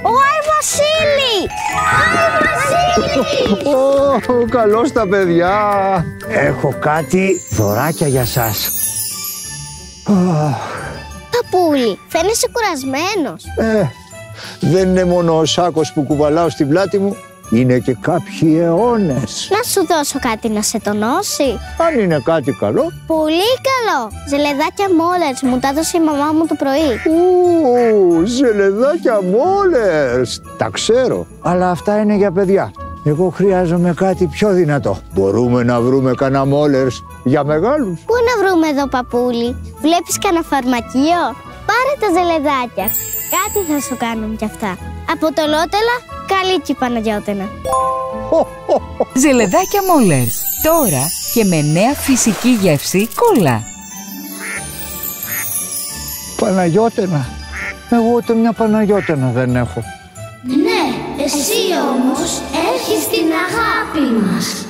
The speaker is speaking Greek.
Ο Άι Βασίλη! Άι Βασίλη! Καλώς τα παιδιά. Έχω κάτι δωράκια για σας. Παπούλη, φαίνεσαι κουρασμένος. Δεν είναι μόνο ο σάκος που κουβαλάω στην πλάτη μου, είναι και κάποιοι αιώνες. Να σου δώσω κάτι να σε τονώσει. Αν είναι κάτι καλό. Πολύ καλό. Ζελεδάκια Μόλερς, μου τα έδωσε η μαμά μου το πρωί. Ζελεδάκια Μόλερς. Τα ξέρω, αλλά αυτά είναι για παιδιά. Εγώ χρειάζομαι κάτι πιο δυνατό. Μπορούμε να βρούμε κανένα Μόλερς για μεγάλους? Πού να βρούμε εδώ, παππούλη? Βλέπεις κανένα φαρμακείο? Πάρε τα ζελεδάκια. Κάτι θα σου κάνουν κι αυτά. Από το Λότελα, καλή Παναγιώτενα. Ζελεδάκια Μόλερς. Τώρα και με νέα φυσική γεύση κόλλα. Παναγιώτενα. Εγώ ούτε μια Παναγιώτενα δεν έχω. Ναι, εσύ όμως έχεις την αγάπη μας.